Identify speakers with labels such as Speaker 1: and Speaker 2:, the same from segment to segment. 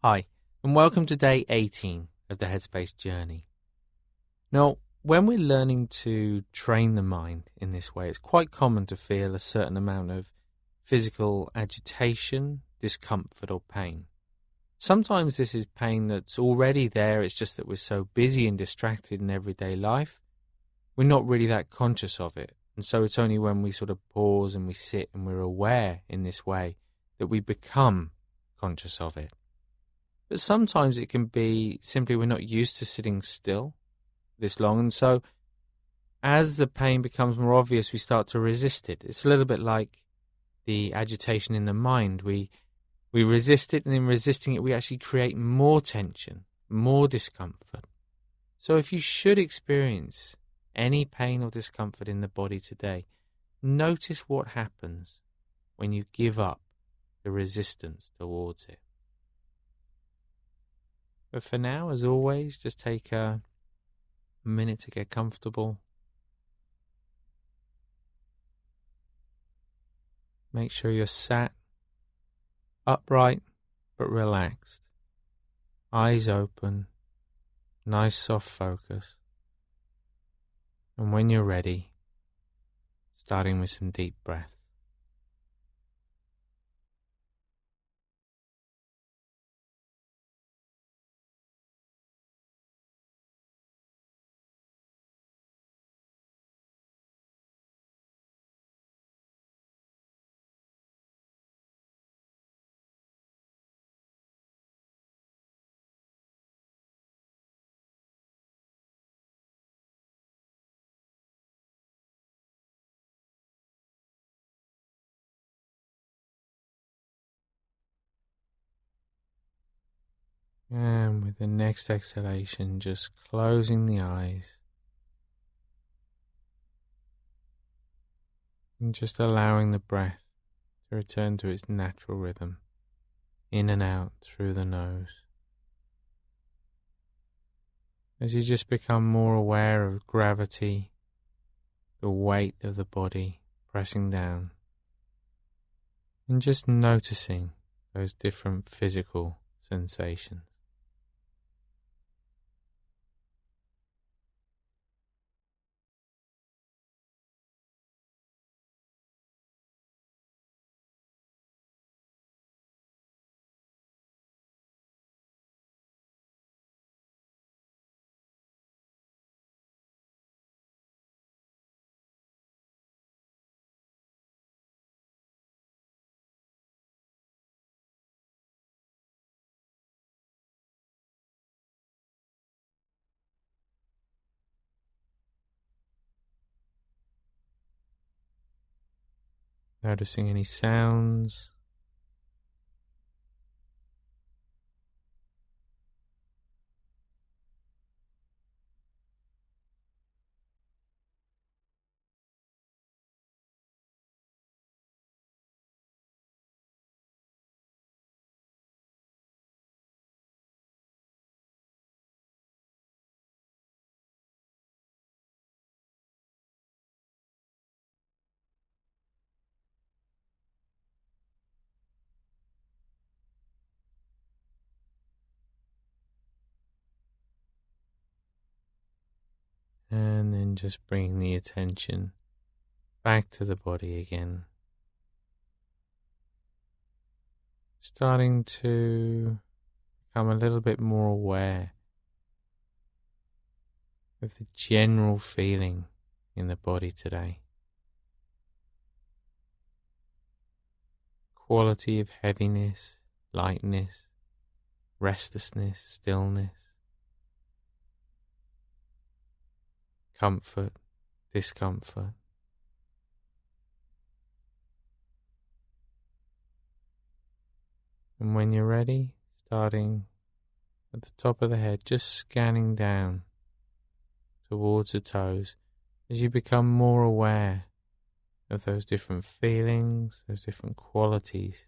Speaker 1: Hi, and welcome to day 18 of the Headspace journey. Now, when we're learning to train the mind in this way, it's quite common to feel a certain amount of physical agitation, discomfort, or pain. Sometimes this is pain that's already there, it's just that we're so busy and distracted in everyday life, we're not really that conscious of it. And so it's only when we sort of pause and we sit and we're aware in this way that we become conscious of it. But sometimes it can be simply we're not used to sitting still this long. And so as the pain becomes more obvious, we start to resist it. It's a little bit like the agitation in the mind. We resist it, and in resisting it, we actually create more tension, more discomfort. So if you should experience any pain or discomfort in the body today, notice what happens when you give up the resistance towards it. But for now, as always, just take a minute to get comfortable. Make sure you're sat upright but relaxed. Eyes open, nice soft focus. And when you're ready, starting with some deep breath. And with the next exhalation, just closing the eyes and just allowing the breath to return to its natural rhythm, in and out through the nose. As you just become more aware of gravity, the weight of the body pressing down, and just noticing those different physical sensations. Noticing any sounds, and then just bringing the attention back to the body again. Starting to become a little bit more aware of the general feeling in the body today. Quality of heaviness, lightness, restlessness, stillness, comfort, discomfort. And when you're ready, starting at the top of the head, just scanning down towards the toes as you become more aware of those different feelings, those different qualities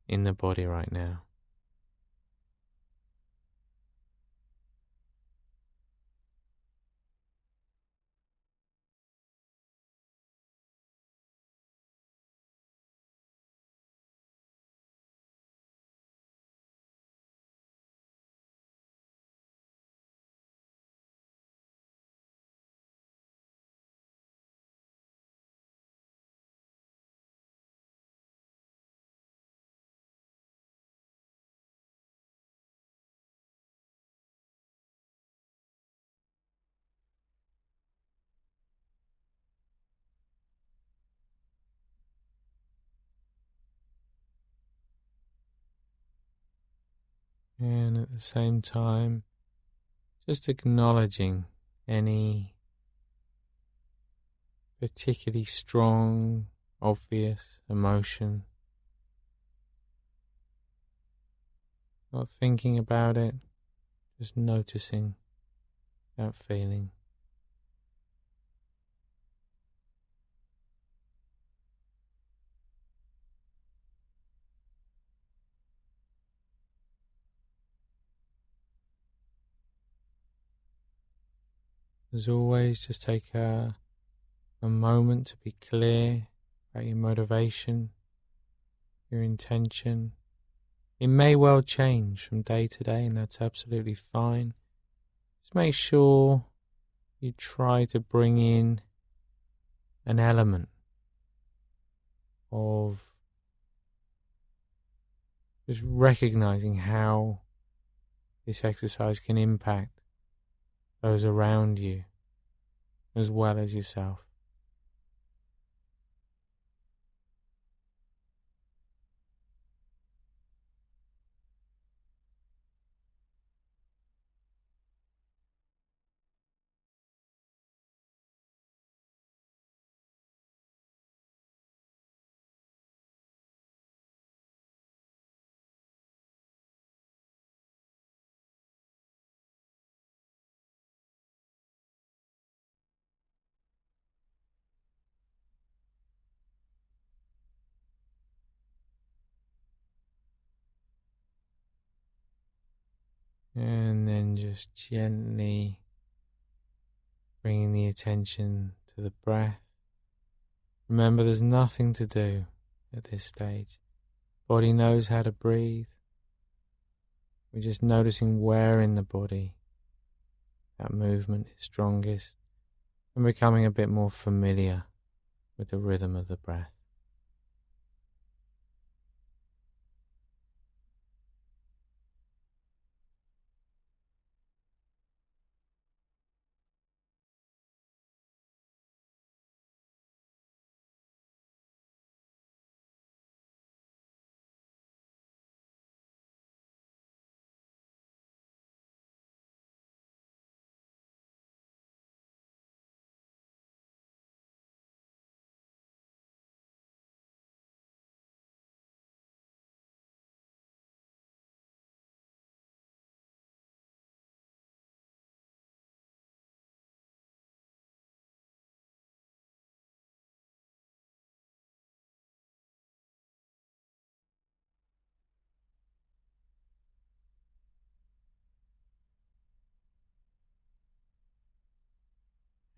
Speaker 1: in the body right now. the same time, just acknowledging any particularly strong, obvious emotion. Not thinking about it, just noticing that feeling. As always, just take a moment to be clear about your motivation, your intention. It may well change from day to day, and that's absolutely fine. Just make sure you try to bring in an element of just recognizing how this exercise can impact those around you as well as yourself. And then just gently bringing the attention to the breath. Remember, there's nothing to do at this stage. Body knows how to breathe. We're just noticing where in the body that movement is strongest and becoming a bit more familiar with the rhythm of the breath.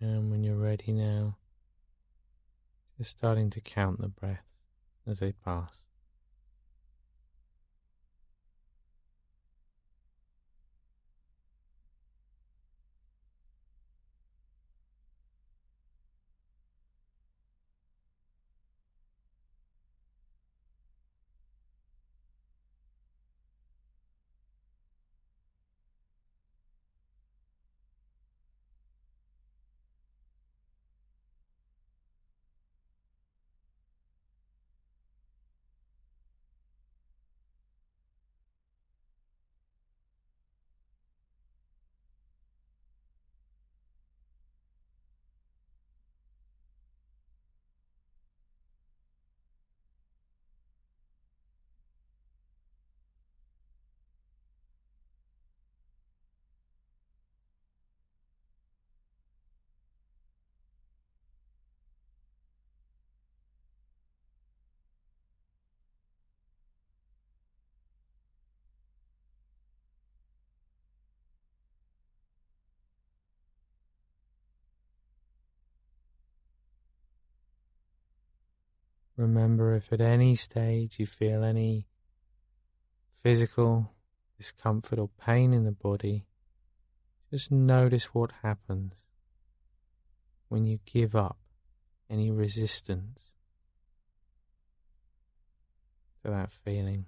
Speaker 1: And when you're ready now, just starting to count the breaths as they pass. Remember, if at any stage you feel any physical discomfort or pain in the body, just notice what happens when you give up any resistance to that feeling.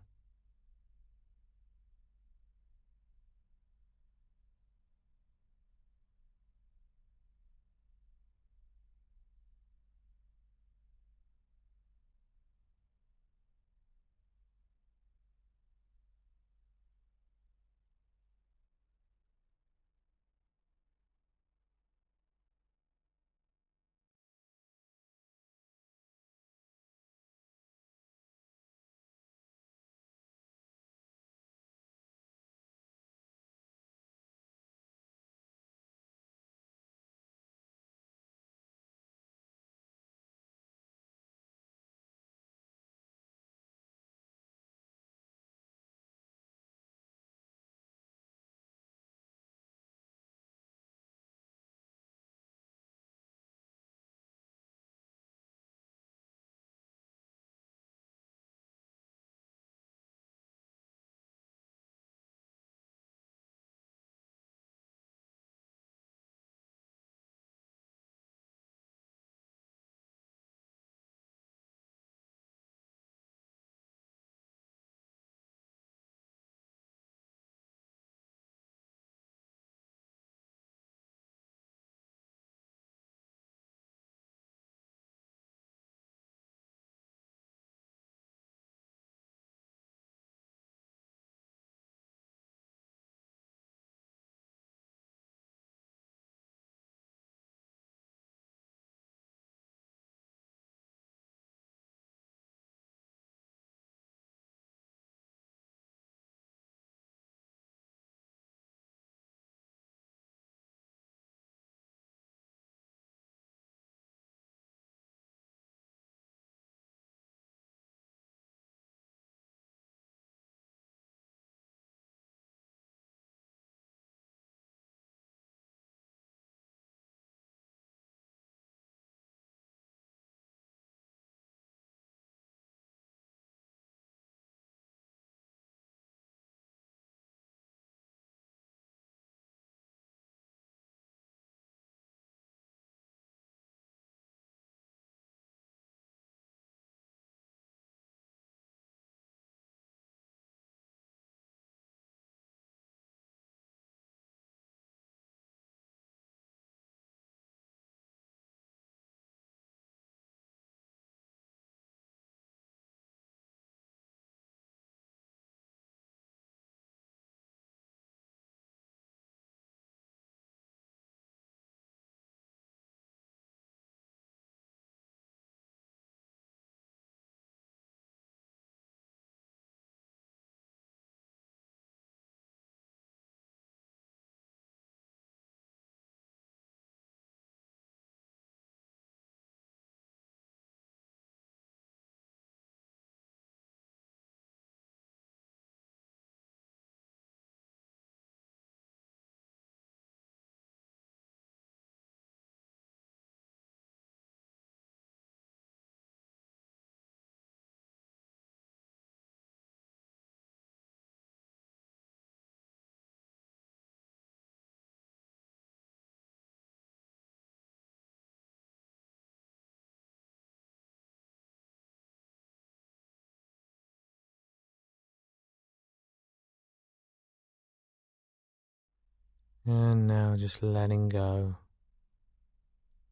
Speaker 1: And now just letting go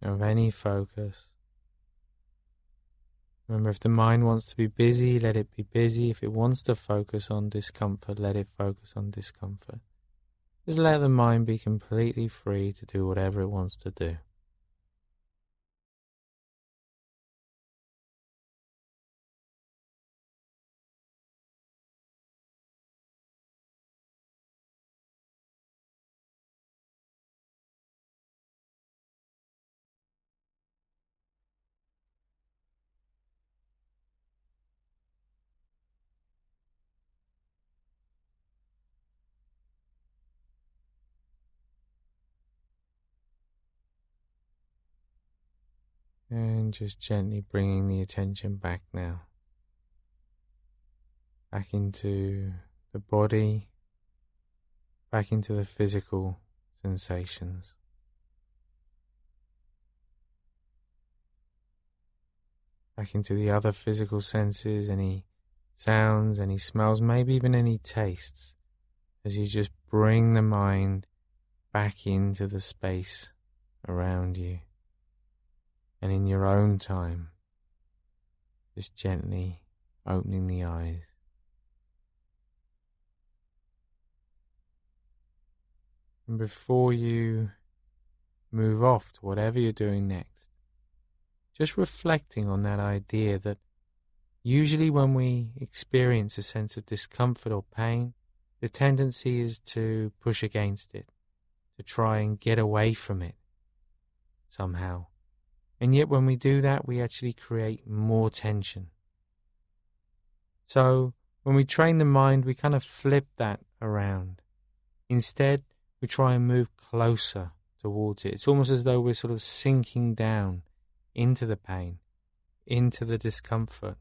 Speaker 1: of any focus. Remember, if the mind wants to be busy, let it be busy. If it wants to focus on discomfort, let it focus on discomfort. Just let the mind be completely free to do whatever it wants to do. And just gently bringing the attention back now. Back into the body, back into the physical sensations. Back into the other physical senses, any sounds, any smells, maybe even any tastes, as you just bring the mind back into the space around you. And in your own time, just gently opening the eyes. And before you move off to whatever you're doing next, just reflecting on that idea that usually when we experience a sense of discomfort or pain, the tendency is to push against it, to try and get away from it somehow. And yet when we do that, we actually create more tension. So when we train the mind, we kind of flip that around. Instead, we try and move closer towards it. It's almost as though we're sort of sinking down into the pain, into the discomfort.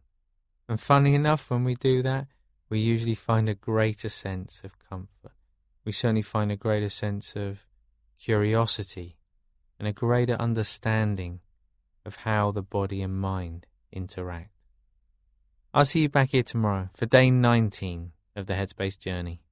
Speaker 1: And funny enough, when we do that, we usually find a greater sense of comfort. We certainly find a greater sense of curiosity and a greater understanding of how the body and mind interact. I'll see you back here tomorrow for day 19 of the Headspace Journey.